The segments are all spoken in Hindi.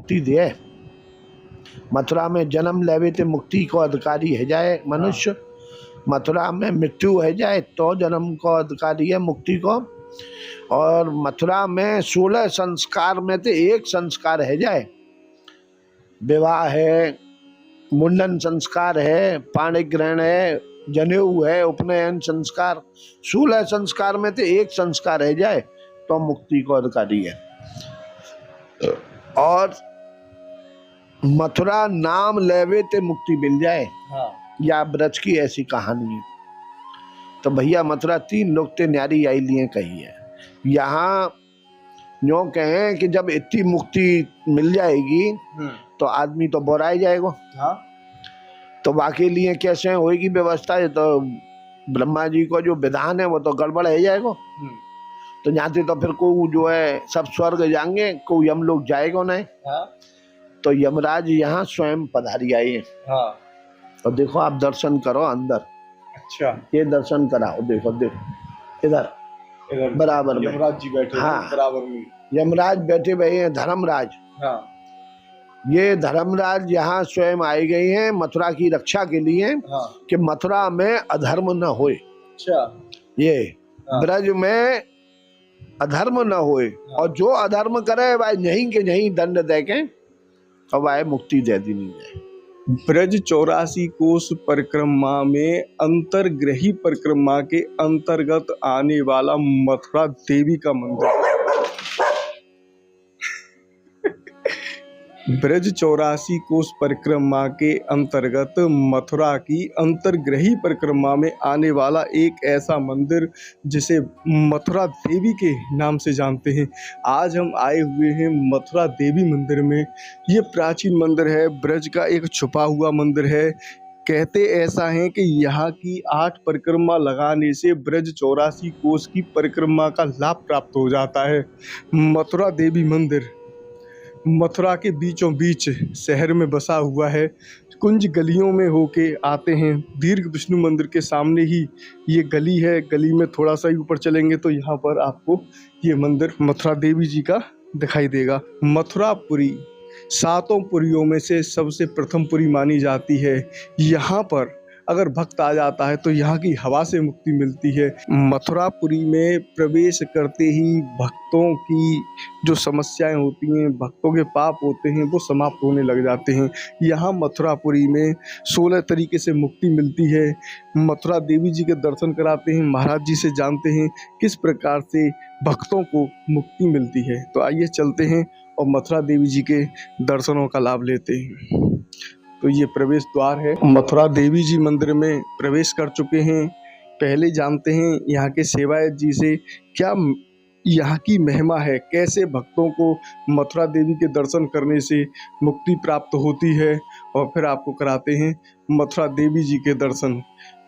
मुक्ति दे। मथुरा में जन्म लेवे ते मुक्ति को अधिकारी है जाए मनुष्य, मथुरा में मृत्यु है जाए तो जन्म को अधिकारी है मुक्ति को। और मथुरा में 16 संस्कार में से एक संस्कार है जाए, विवाह है, मुंडन संस्कार है, पाणी ग्रहण है, जनेऊ है, उपनयन संस्कार, 16 संस्कार में से एक संस्कार है जाए तो मुक्ति को अधिकारी है। और मथुरा नाम लेवे ते मुक्ति मिल जाए। हाँ। या ब्रज की ऐसी कहानी है। तो भैया मथुरा 3 लोग ते न्यारी आई लिए कही है। यहाँ यूं कहें कि जब इतनी मुक्ति मिल जाएगी तो आदमी तो बोराई जाएगा। हाँ। तो बाकी लिए कैसे होगी व्यवस्था, ये तो ब्रह्मा जी को जो विधान है वो तो गड़बड़ है जाएगा। तो जाते तो फिर को जो है सब स्वर्ग जाएंगे, कोई यम लोग जाएगा नहीं। हाँ। तो यमराज यहाँ स्वयं पधारी आए हैं। हाँ। और देखो आप दर्शन करो अंदर। अच्छा, ये दर्शन कराओ, देखो देखो इधर बराबर में यमराज जी बैठे। हाँ, बराबर में यमराज बैठे हुए हैं, धर्मराज। हाँ। ये धर्मराज यहाँ स्वयं आए गए हैं मथुरा की रक्षा के लिए। हाँ। कि मथुरा में अधर्म न होए। अच्छा। ये ब्रज में अधर्म न होए। हाँ। और जो अधर्म करे वह यहीं के यहीं दंड दे के और वह मुक्ति दे दी नहीं जाए। ब्रज 84 कोस परिक्रमा में अंतर्ग्रही परिक्रमा के अंतर्गत आने वाला मथुरा देवी का मंदिर। ब्रज 84 कोस परिक्रमा के अंतर्गत मथुरा की अंतर्ग्रही परिक्रमा में आने वाला एक ऐसा मंदिर जिसे मथुरा देवी के नाम से जानते हैं। आज हम आए हुए हैं मथुरा देवी मंदिर में। ये प्राचीन मंदिर है, ब्रज का एक छुपा हुआ मंदिर है। कहते ऐसा है कि यहाँ की 8 परिक्रमा लगाने से ब्रज 84 कोस की परिक्रमा का लाभ प्राप्त हो जाता है। मथुरा देवी मंदिर मथुरा के बीचों बीच शहर में बसा हुआ है। कुंज गलियों में होके आते हैं। दीर्घ विष्णु मंदिर के सामने ही ये गली है। गली में थोड़ा सा ही ऊपर चलेंगे तो यहाँ पर आपको ये मंदिर मथुरा देवी जी का दिखाई देगा। मथुरापुरी 7 पुरियों में से सबसे प्रथम पुरी मानी जाती है। यहाँ पर अगर भक्त आ जाता है तो यहाँ की हवा से मुक्ति मिलती है। मथुरापुरी में प्रवेश करते ही भक्तों की जो समस्याएं होती हैं, भक्तों के पाप होते हैं, वो समाप्त होने लग जाते हैं। यहाँ मथुरापुरी में 16 तरीके से मुक्ति मिलती है। मथुरा देवी जी के दर्शन कराते हैं, महाराज जी से जानते हैं किस प्रकार से भक्तों को मुक्ति मिलती है। तो आइए चलते हैं और मथुरा देवी जी के दर्शनों का लाभ लेते हैं। तो ये प्रवेश द्वार है। मथुरा देवी जी मंदिर में प्रवेश कर चुके हैं। पहले जानते हैं यहाँ के सेवायत जी से क्या यहाँ की महिमा है, कैसे भक्तों को मथुरा देवी के दर्शन करने से मुक्ति प्राप्त होती है, और फिर आपको कराते हैं मथुरा देवी जी के दर्शन।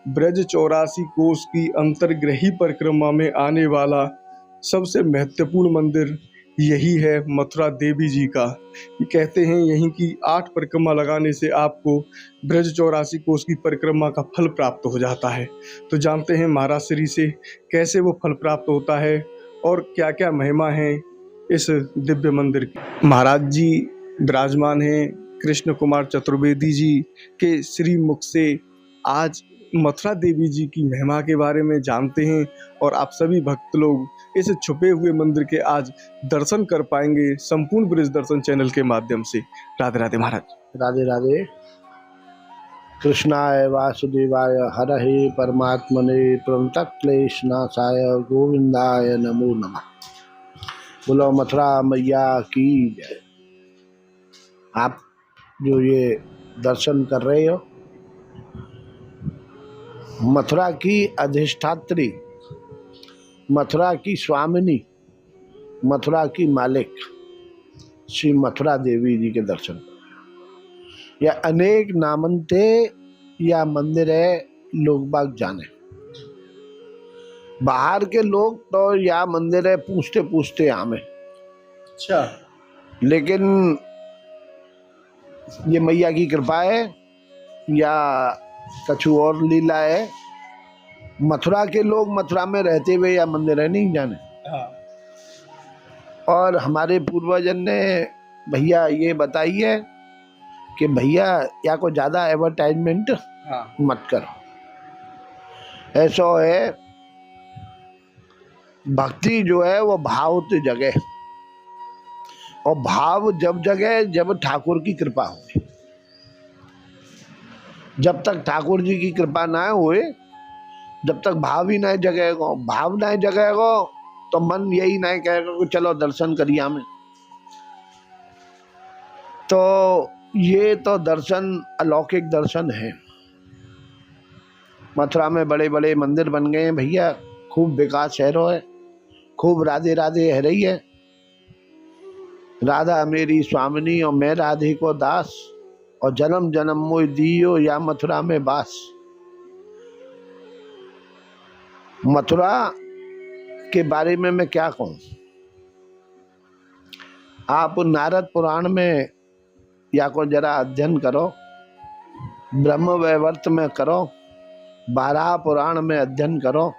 ब्रज 84 कोस की अंतर्ग्रही परिक्रमा में आने वाला सबसे महत्वपूर्ण मंदिर यही है मथुरा देवी जी का। ये कहते हैं यहीं की 8 परिक्रमा लगाने से आपको ब्रज 84 कोस की परिक्रमा का फल प्राप्त हो जाता है। तो जानते हैं महाराज श्री से कैसे वो फल प्राप्त होता है और क्या क्या महिमा है इस दिव्य मंदिर की। महाराज जी विराजमान हैं। कृष्ण कुमार चतुर्वेदी जी के श्री मुख से आज मथुरा देवी जी की महिमा के बारे में जानते हैं और आप सभी भक्त लोग इस छुपे हुए मंदिर के आज दर्शन कर पाएंगे संपूर्ण ब्रज दर्शन चैनल के माध्यम से। राधे राधे महाराज। राधे राधे। कृष्णाय वासुदेवाय हरहे परमात्मने प्रणतक्लेशनाशाय गोविंदाय नमो नमः। बोलो मथुरा मैया की जय। आप जो ये दर्शन कर रहे हो मथुरा की अधिष्ठात्री, मथुरा की स्वामिनी, मथुरा की मालिक श्री मथुरा देवी जी के दर्शन। या अनेक नामंते या मंदिर है लोग बाग जाने। बाहर के लोग तो या मंदिर है पूछते पूछते आमे। अच्छा। लेकिन ये मैया की कृपा है या कछु और लीला है, मथुरा के लोग मथुरा में रहते हुए या मंदिर है नहीं जाने। हाँ। और हमारे पूर्वजन ने भैया ये बताइए कि भैया या को ज्यादा एडवर्टाइजमेंट मत करो। ऐसा है, भक्ति जो है वो भाव से जगे, और भाव जब जगे जब ठाकुर की कृपा होगी। जब तक ठाकुर जी की कृपा ना हुए, जब तक भाव ही नहीं जगेगा, भाव नहीं जगेगा तो मन यही नहीं कहेगा कि चलो दर्शन करिए हमें। तो ये तो दर्शन अलौकिक दर्शन है। मथुरा में बड़े बड़े मंदिर बन गए हैं भैया, खूब विकास है रो है, खूब राधे राधे है रही है। राधा मेरी स्वामिनी और मैं राधे को दास, और जन्म जन्म मोय दियो या मथुरा में बास। मथुरा के बारे में मैं क्या कहूं, आप नारद पुराण में या को जरा अध्ययन करो, ब्रह्म वैवर्त में करो, बारह पुराण में अध्ययन करो,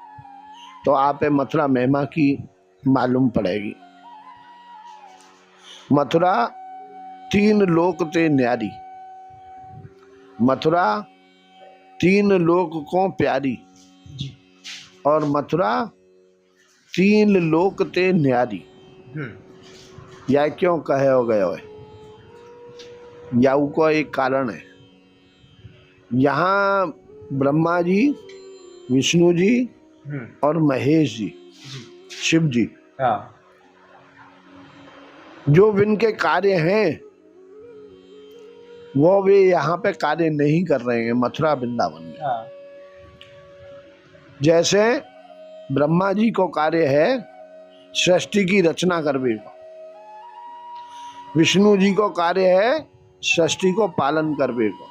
तो आप मथुरा महिमा की मालूम पड़ेगी। मथुरा तीन लोक ते न्यारी, मथुरा तीन लोक को प्यारी, और मथुरा तीन लोक ते न्यारी। यह क्यों कहे हो गए हो? या को एक कारण है। यहाँ ब्रह्मा जी, विष्णु जी और महेश जी, शिव जी, जो इनके कार्य हैं वो वे यहाँ पे कार्य नहीं कर रहे हैं मथुरा वृंदावन में। जैसे ब्रह्मा जी को कार्य है सृष्टि की रचना करने को, विष्णु जी को कार्य है सृष्टि को पालन करने को,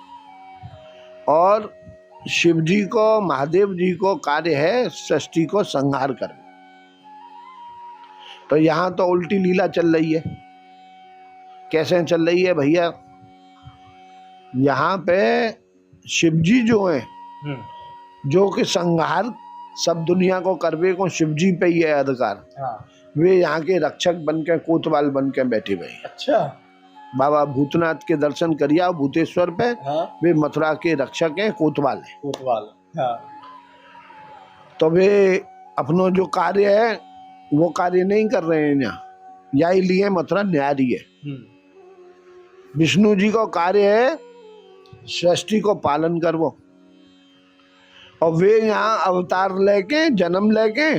और शिव जी को, महादेव जी को कार्य है सृष्टि को संहार करना। तो यहाँ तो उल्टी लीला चल रही है। कैसे चल रही है भैया? यहाँ पे शिव जी जो हैं, जो कि संहार सब दुनिया को करवे को शिव जी पे ही है अधिकार। वे यहाँ के रक्षक बन के, कोतवाल बन के बैठे हुए हैं। अच्छा, बाबा भूतनाथ के दर्शन करिए भूतेश्वर पे। वे मथुरा के रक्षक हैं, कोतवाल हैं। कोतवाल। तो वे अपनो जो कार्य है वो कार्य नहीं कर रहे हैं यहाँ, यही लिए मथुरा न्यारी है। विष्णु जी को कार्य है सृष्टि को पालन करवो, और वे यहाँ अवतार लेके, जन्म लेके,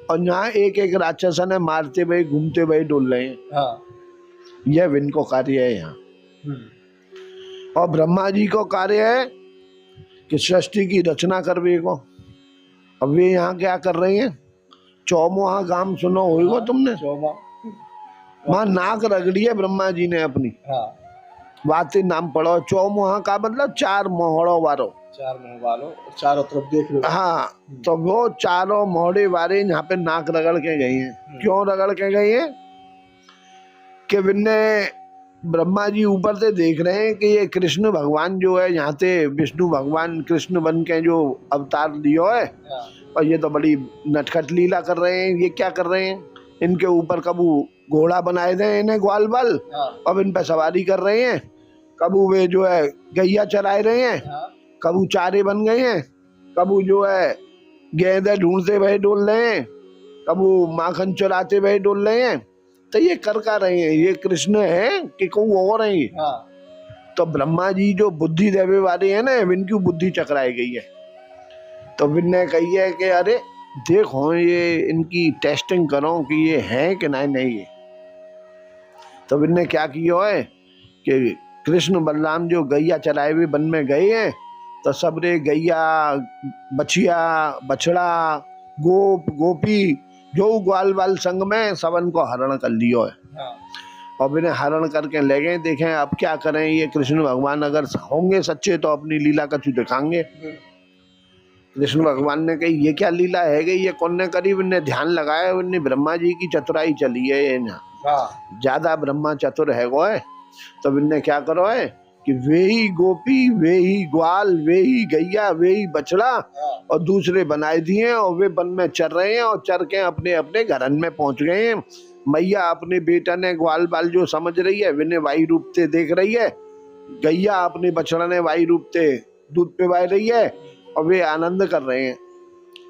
और यहाँ एक एक राक्षस ने मारते हुए, घूमते हुए डोल रहे हैं। यह इनको कार्य है यहाँ। और ब्रह्मा जी को कार्य है कि सृष्टि की रचना करवे को। अब वे यहाँ क्या कर रहे हैं? चौमुहा गाम सुनो होगा तुमने? वहाँ नाक रगड़ी है ब्रह्मा जी ने अपनी। वाते नाम पढ़ो। चौमुहा का मतलब चार मोहड़ों वारो, चार मोह वालो, चारों तरफ देख रहे हो। हाँ, तो वो चारों मोहड़े वाले यहाँ पे नाक रगड़ के गए हैं। क्यों रगड़ के गए हैं? कि विन्ने ब्रह्मा जी ऊपर से देख रहे हैं कि ये कृष्ण भगवान जो है, यहाँ से विष्णु भगवान कृष्ण बन के जो अवतार लियो है, और ये तो बड़ी नटखट लीला कर रहे हैं। ये क्या कर रहे हैं? इनके ऊपर कबू घोड़ा बनाए दे इन्हें ग्वाल बल, अब इन पे सवारी कर रहे हैं। कबू वे जो है गैया चराए रहे हैं, कबू चारे बन गए हैं, कबू जो है गेंदे ढूंढते हुए डोल रहे हैं, कबू माखन चुराते हुए डोल रहे हैं। तो ये कर का रहे हैं? ये कृष्ण है कि कोई और है? तो ब्रह्मा जी जो बुद्धि देवे वाले हैं ना, इनकी बुद्धि चकराई गई है। तो इनने कही है कि अरे देखो ये इनकी टेस्टिंग करो कि ये है कि नहीं है। तो इनने क्या किया है कि कृष्ण बलराम जो गैया चराए हुए वन में गए हैं, तो सबरे गैया, बछिया, बछड़ा, गोप, गोपी जो ग्वाल बाल संग में सबन को हरण कर लियो है। और इन्हें हरण करके ले गए। देखें अब क्या करें, ये कृष्ण भगवान अगर होंगे सच्चे तो अपनी लीला कछु दिखाएंगे। कृष्ण भगवान ने कही ये क्या लीला है गई, ये कौन ने करी? इन्हें ध्यान लगाया, इन्हें ब्रह्मा जी की चतुराई चली है। ये ना ज्यादा ब्रह्मा चतुर है वो है। तो इन्हें क्या करो है कि वे ही गोपी, वे ही ग्वाल, वे ही गैया, वे ही बछड़ा और दूसरे बनाए दिए, और वे वन में चर रहे हैं, और चर के अपने अपने घरन में पहुंच गए हैं। मैया अपने बेटा ने ग्वाल बाल जो समझ रही है विने वाई रूप से देख रही है, गैया अपने बछड़ा ने वाई रूप से दूध पिवा रही है और वे आनंद कर रहे हैं।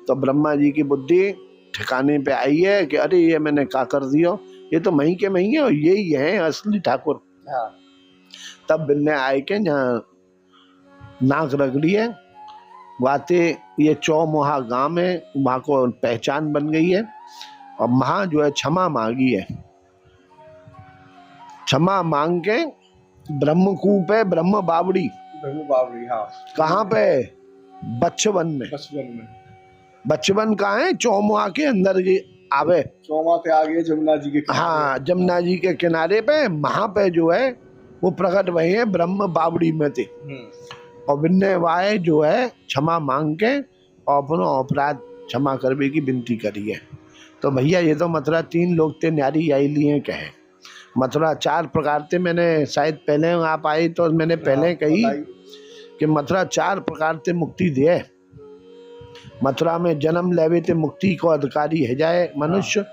तो ब्रह्मा जी की बुद्धि ठिकाने पे आई है कि अरे ये मैंने क्या कर दिया, ये तो मही के मही है और यही है असली ठाकुर। तब बिन्ने आए के यहाँ नाक रगड़ी है, वाते ये चौमुहा गांव है, वहां को पहचान बन गई है और वहां जो है क्षमा मांगी है। क्षमा मांग के ब्रह्मकूप है, ब्रह्म बावड़ी। हाँ। कहाँ पे? बच्चवन में। बच्चवन कहाँ है? चौमुहा के अंदर ये आवे। चौमा पे आगे जमुना जी के किनारे। हाँ, जमुना जी के किनारे पे, वहां पे जो है वो प्रकट भई है, ब्रह्म बावड़ी में थे। और बिन्ने वाए जो है क्षमा मांग के और अपनो अपराध क्षमा करने की विनती करी है। तो भैया ये तो मथुरा 3 लोग थे न्यारी आई लिए कहे। मथुरा 4 प्रकार थे, मैंने शायद पहले आप आई तो मैंने पहले कही कि मथुरा 4 प्रकार से मुक्ति दे। मथुरा में जन्म लेवे ते मुक्ति को अधिकारी है जाए मनुष्य,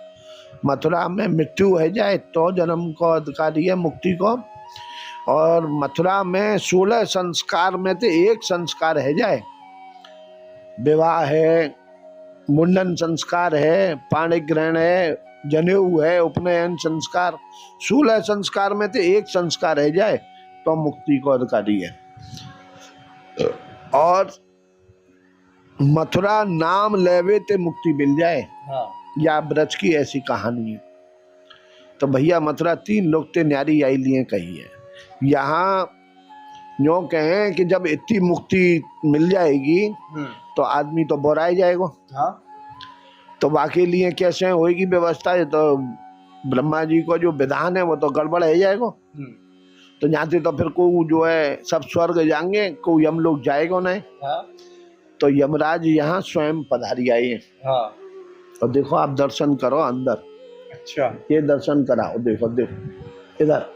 मथुरा में मृत्यु है जाए तो जन्म को अधिकारी है मुक्ति को, और मथुरा में 16 संस्कार में से एक संस्कार है जाए, विवाह है, मुंडन संस्कार है, पाणिक ग्रहण है, जनेऊ है, उपनयन संस्कार, 16 संस्कार में से एक संस्कार है जाए तो मुक्ति को अधिकारी है। और मथुरा नाम लेवे ते मुक्ति मिल जाए, या ब्रज की ऐसी कहानी है। तो भैया मथुरा 3 लोग ते न्यारी आई लिए कही है। यहाँ यूं कहें कि जब इतनी मुक्ति मिल जाएगी तो आदमी तो बोराई जाएगा। तो वाकई लिए कैसे होगी व्यवस्था? ये तो ब्रह्मा जी को जो विधान है वो तो गड़बड़ है जाएगा। तो यहाँ से तो फिर को जो है सब स्वर्ग जाएंगे, को यम लोग जाएगा नहीं। तो यमराज यहाँ स्वयं पधारी आए हैं। और देखो आप दर्शन करो अंदर। अच्छा, ये दर्शन कराओ, देखो देखो इधर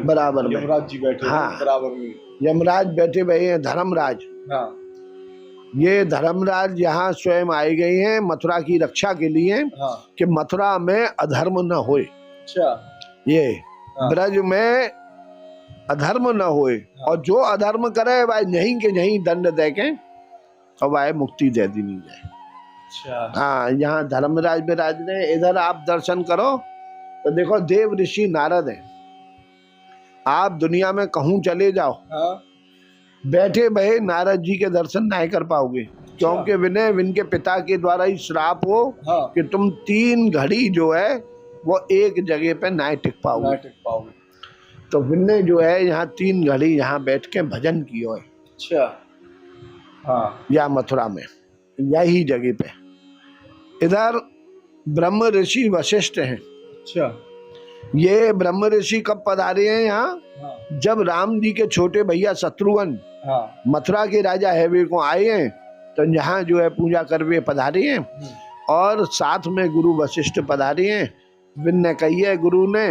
बराबर में यमराज जी बैठे। हाँ, बराबर में यमराज बैठे हुए हैं, धर्मराज। ये धर्मराज यहाँ स्वयं आई गई हैं मथुरा की रक्षा के लिए। कि मथुरा में अधर्म न होए। अच्छा, ये ब्रज में अधर्म न होए, और जो अधर्म करे वह यहीं के यहीं दंड दे के और वह मुक्ति दे दी नहीं जाए। अच्छा, हाँ, यहाँ धर्मराज विराज ने। इधर आप दर्शन करो तो देखो देव ऋषि नारद है। आप दुनिया में कहूँ चले जाओ, बैठे भये नारद जी के दर्शन नहीं कर पाओगे, क्योंकि विनय इनके पिता के द्वारा ही श्राप हो कि तुम 3 घड़ी जो है वो एक जगह पे नहीं टिक पाओगे। तो विनय जो है यहाँ 3 घड़ी यहाँ बैठ के भजन किया है। अच्छा, हाँ, या मथुरा में यही जगह पे। इधर ब्रह्म ऋषि वशिष्ठ हैं। अच्छा, ये ब्रह्म ऋषि कब पधारे हैं यहाँ? जब राम जी के छोटे भैया शत्रुघ्न मथुरा के राजा हैवे को आए हैं, तो यहाँ जो है पूजा करवे पधारे हैं। और साथ में गुरु वशिष्ठ पधारे हैं। विन ने कही है गुरु ने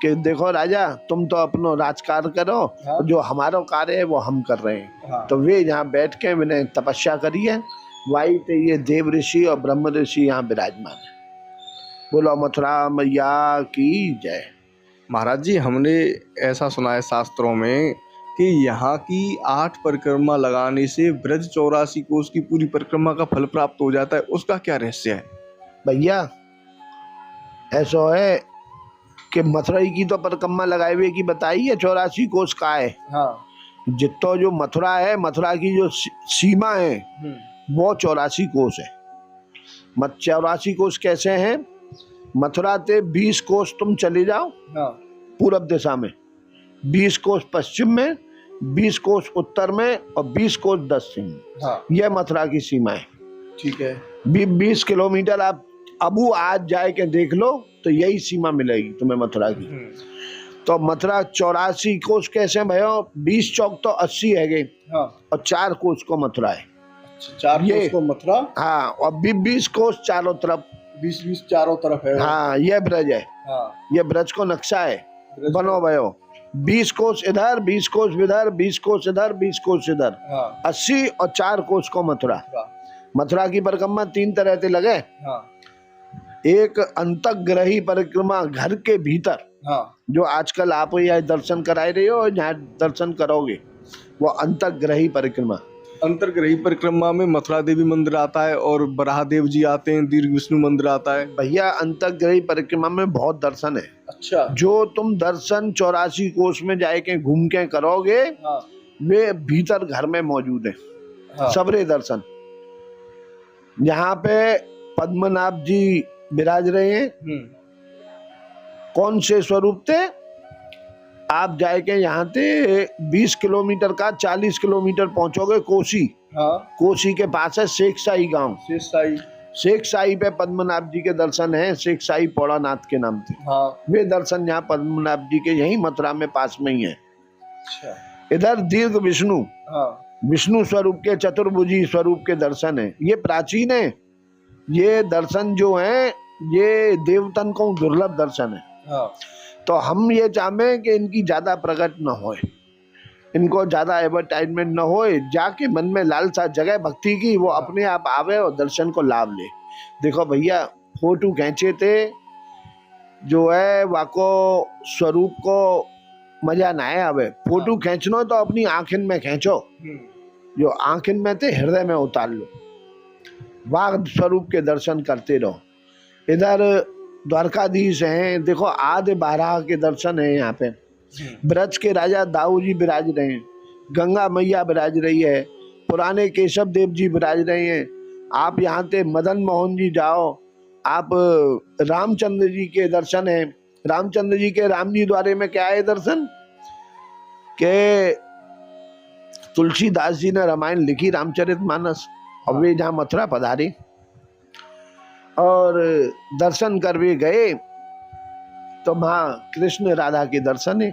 कि देखो राजा, तुम तो अपनो राजकार्य करो, जो हमारा कार्य है वो हम कर रहे हैं। तो वे यहाँ बैठ के विनय तपस्या करी है। वाई ते ये देव ऋषि और ब्रह्म ऋषि यहाँ विराजमान है। बोलो मथुरा मैया की जय। महाराज जी, हमने ऐसा सुना है शास्त्रों में कि यहाँ की 8 परिक्रमा लगाने से ब्रज 84 कोस की पूरी परिक्रमा का फल प्राप्त हो जाता है। उसका क्या रहस्य है? भैया ऐसा है कि मथुरा की तो परिक्रमा लगाए हुए की बताई है 84 कोस का है। जितना जो मथुरा है, मथुरा की जो सीमा है वो 84 कोस है। 84 कोस कैसे हैं? मथुरा से 20 कोस तुम चले जाओ पूरब दिशा में, 20 कोस पश्चिम में, 20 कोस उत्तर में और 20 कोस दक्षिण में। यह मथुरा की सीमा है। ठीक है। 20 किलोमीटर आप अबू आज जाए के देख लो तो यही सीमा मिलेगी तुम्हें मथुरा की। तो मथुरा 84 कोस कैसे भयो? 20 चौक तो 80 है गए और 4 कोस को मथुरा है। 4 कोस को मथुरा। हाँ, और 20 कोस चारों तरफ, 20 चारों तरफ है। हाँ, यह ब्रज है। ये ब्रज को नक्शा है बनो भयो। 20 कोस इधर, 20 कोस इधर, 20 कोस इधर, 20 कोस इधर, 80 और 4 कोस को मथुरा। मथुरा की परिक्रमा 3 तरह से लगे। एक अंतर्ग्रही परिक्रमा घर के भीतर, हाँ जो आजकल आप यहाँ दर्शन कराए रहे हो, यहाँ दर्शन करोगे, वो अंतर्ग्रही परिक्रमा। अंतर्ग्रही परिक्रमा में मथुरा देवी मंदिर आता है और बराह देव जी आते हैं, दीर्घ विष्णु मंदिर आता है। भैया अंतर्ग्रही परिक्रमा में बहुत दर्शन है। अच्छा। जो तुम दर्शन 84 कोष में जाके घूम के करोगे, हाँ। वे भीतर घर में मौजूद है। हाँ। सबरे दर्शन। यहाँ पे पद्मनाभ जी विराज रहे हैं। कौन से स्वरूप थे? आप जाके यहाँ से 20 किलोमीटर का 40 किलोमीटर पहुंचोगे कोसी। हाँ। कोसी के पास है शेख साई गांव। शेख साई पे पद्मनाभ जी के दर्शन है, शेख साई पौड़ानाथ के नाम से। हाँ। वे दर्शन यहाँ पद्मनाभ जी के यही मथुरा में पास में ही है। अच्छा। इधर दीर्घ विष्णु, हाँ। विष्णु स्वरूप के चतुर्भुजी स्वरूप के दर्शन है। ये प्राचीन है। ये दर्शन जो है ये देवतन को दुर्लभ दर्शन है। हाँ। तो हम ये चाहते कि इनकी ज्यादा प्रकट न हो, इनको ज्यादा एडवर्टाइजमेंट न हो, जाके मन में लालसा जगह भक्ति की, वो अपने आप आवे और दर्शन को लाभ ले। देखो भैया फोटो खींचे थे जो है वाको स्वरूप को मजा ना आवे। फोटो खींचनो तो अपनी आंखिन में खींचो, जो आंखिन में थे हृदय में उतार लो, वाग स्वरूप के दर्शन करते रहो। इधर द्वारकाधीश हैं, देखो आदि बारह के दर्शन है यहाँ पे। ब्रज के राजा दाऊ जी विराज रहे हैं, गंगा मैया विराज रही है, पुराने केशव देव जी विराज रहे हैं। आप यहाँ से मदन मोहन जी जाओ, आप रामचंद्र जी के दर्शन है। रामचंद्र जी के राम जी द्वारे में क्या है दर्शन के तुलसीदास जी ने रामायण लिखी, रामचरितमानस, और वे जहाँ मथुरा पधारे और दर्शन कर वे गए तो वहाँ कृष्ण राधा के दर्शन है।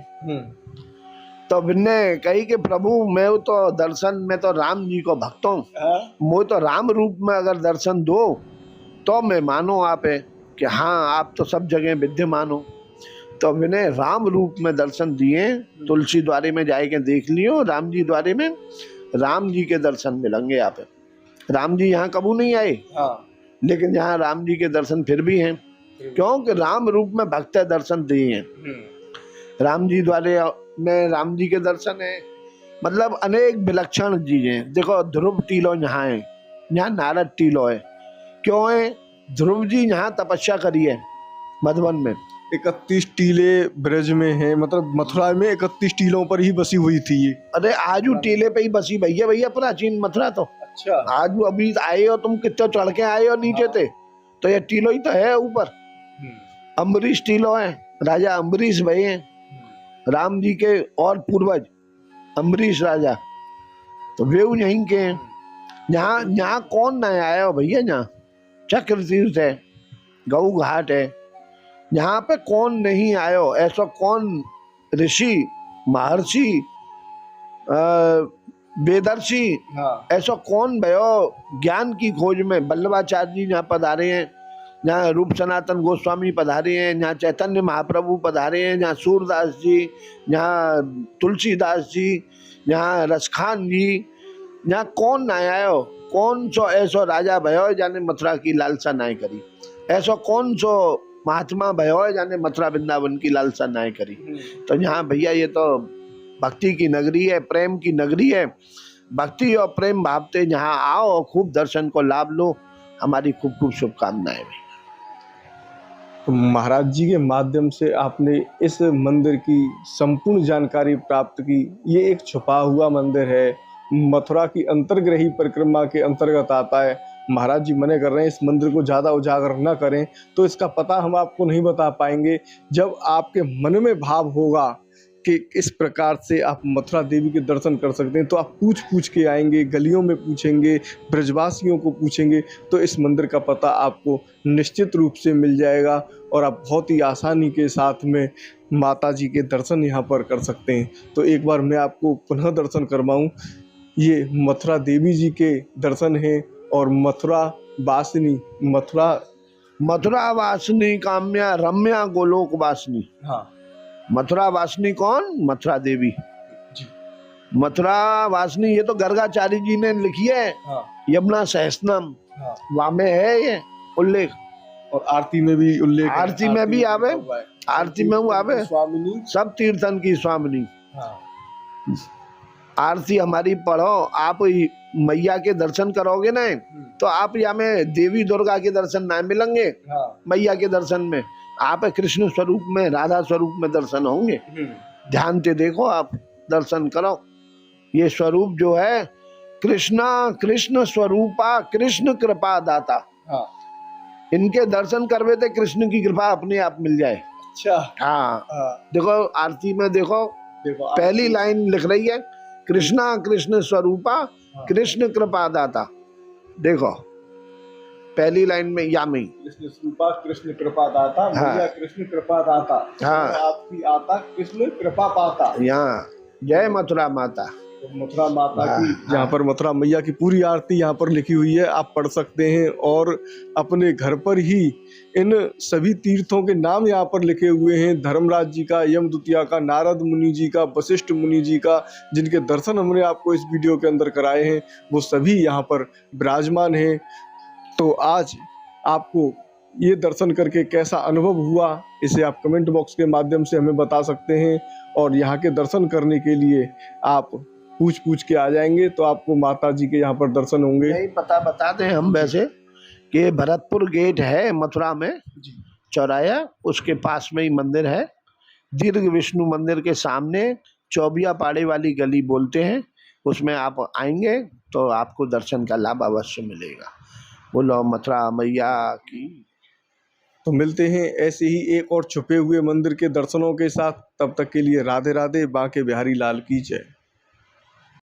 तो बिन्ने कही कि प्रभु मैं तो दर्शन में तो राम जी को भक्त हूँ, मैं तो राम रूप में अगर दर्शन दो तो मैं मानो आप है कि हाँ आप तो सब जगह विद्यमान हो। तो मैंने राम रूप में दर्शन दिए। तुलसी द्वारे में जाके देख लियो, राम जी द्वारे में राम जी के दर्शन मिलेंगे। आप राम जी यहाँ कबू नहीं आए, लेकिन यहाँ राम जी के दर्शन फिर भी हैं, क्योंकि राम रूप में भक्त दर्शन दिए हैं। राम जी द्वारे में राम जी के दर्शन है, मतलब अनेक विलक्षण चीजें। देखो ध्रुव टीलो यहाँ है, यहाँ नारद टीलो है। क्यों है? ध्रुव जी यहाँ तपस्या करी है मधुबन में। 31 टीले ब्रज में है, मतलब मथुरा में 31 टीलों पर ही बसी हुई थी ये। अरे आजू टीले पे ही बसी भैया, भैया प्राचीन मथुरा तो। अच्छा। आज अभी आए हो तुम, कितने चढ़ के आए हो नीचे थे, तो ये टीलो ही तो है ऊपर। अम्बरीश टीलो है, राजा अम्बरीश भाई हैं, राम जी के और पूर्वज अम्बरीश राजा, तो वे यहीं के हैं। यहाँ यहाँ कौन नया आया हो भैया? यहाँ चक्र तीर्थ है, गऊ घाट है, यहाँ पे कौन नहीं आयो? ऐसा कौन ऋषि महर्षि वेदर्षि ऐसा कौन भयो ज्ञान की खोज में? वल्लभाचार्य जी यहाँ पधारे हैं, यहाँ रूप सनातन गोस्वामी पधारे हैं, यहाँ चैतन्य महाप्रभु पधारे हैं, यहाँ सूरदास जी, यहाँ तुलसीदास जी, यहाँ रसखान जी, यहाँ कौन ना आयो? कौन सो ऐसो राजा भयो जाने मथुरा की लालसा नाय करी? ऐसा कौन सो महात्मा भयो जाने मथुरा वृंदावन की लालसा नाय करी? तो यहाँ भैया ये तो भक्ति की नगरी है, प्रेम की नगरी है। भक्ति और प्रेम भावते यहाँ आओ और खूब दर्शन को लाभ लो। हमारी खूब खूब शुभकामनाएं। तो महाराज जी के माध्यम से आपने इस मंदिर की संपूर्ण जानकारी प्राप्त की। ये एक छुपा हुआ मंदिर है, मथुरा की अंतर्ग्रही परिक्रमा के अंतर्गत आता है। महाराज जी मना कर रहे हैं इस मंदिर को ज़्यादा उजागर न करें, तो इसका पता हम आपको नहीं बता पाएंगे। जब आपके मन में भाव होगा कि किस प्रकार से आप मथुरा देवी के दर्शन कर सकते हैं, तो आप पूछ के आएंगे, गलियों में पूछेंगे, ब्रजवासियों को पूछेंगे, तो इस मंदिर का पता आपको निश्चित रूप से मिल जाएगा और आप बहुत ही आसानी के साथ में माता जी के दर्शन यहाँ पर कर सकते हैं। तो एक बार मैं आपको पुनः दर्शन करवाऊँ। ये मथुरा देवी जी के दर्शन हैं और मथुरा वासिनी काम्या रम्या गोलोक वासिनी। हाँ, मथुरा वासिनी कौन? मथुरा देवी जी। मथुरा वासिनी ये तो गर्गाचार्य जी ने लिखी है। हाँ। यमुना सहस्त्रम। हाँ। वहाँ में है ये उल्लेख। और आरती में भी उल्लेख है, आरती में भी आवे, हुआ है। आरती में वो आवे, स्वामिनी, सब तीर्थन की स्वामिनी। हाँ, आरती हमारी पढ़ो, आप मैया के दर्शन करोगे ना तो आप यहाँ में देवी दुर्गा के दर्शन ना मिलेंगे, हाँ, मैया के दर्शन में आप कृष्ण स्वरूप में, राधा स्वरूप में दर्शन होंगे। ध्यान से देखो, आप दर्शन करो। ये स्वरूप जो है कृष्णा, कृष्ण स्वरूपा, कृष्ण कृपा दाता। हाँ, इनके दर्शन करवे थे कृष्ण की कृपा अपने आप मिल जाए। अच्छा, हाँ, हाँ, देखो आरती में देखो, देखो पहली लाइन लिख रही है कृष्णा कृष्ण स्वरूपा, हाँ, कृष्ण कृपा दाता। देखो पहली लाइन में या में कृष्ण स्वरूपा, कृष्ण कृपा दाता, हाँ। मैया कृष्ण कृपा दाता, हाँ। आपकी आता कृष्ण कृपा पाता। यहाँ जय मथुरा माता, तो मथुरा माता हाँ, की, हाँ। जहाँ पर मथुरा मैया की पूरी आरती यहाँ पर लिखी हुई है, आप पढ़ सकते हैं। और अपने घर पर ही इन सभी तीर्थों के नाम यहाँ पर लिखे हुए हैं, धर्मराज जी का, यमदूतिया का, नारद मुनि जी का, वशिष्ठ मुनि जी का, जिनके दर्शन हमने आपको इस वीडियो के अंदर कराए हैं, वो सभी यहाँ पर विराजमान हैं। तो आज आपको ये दर्शन करके कैसा अनुभव हुआ, इसे आप कमेंट बॉक्स के माध्यम से हमें बता सकते हैं। और यहाँ के दर्शन करने के लिए आप पूछ के आ जाएंगे तो आपको माता जी के यहाँ पर दर्शन होंगे। नहीं पता बता दें हम वैसे कि भरतपुर गेट है मथुरा में, चौराया, उसके पास में ही मंदिर है। दीर्घ विष्णु मंदिर के सामने चौबिया पाड़े वाली गली बोलते हैं, उसमें आप आएंगे तो आपको दर्शन का लाभ अवश्य मिलेगा। बोलो मथुरा मैया की। तो मिलते हैं ऐसे ही एक और छुपे हुए मंदिर के दर्शनों के साथ। तब तक के लिए राधे राधे। बांके बिहारी लाल की जय।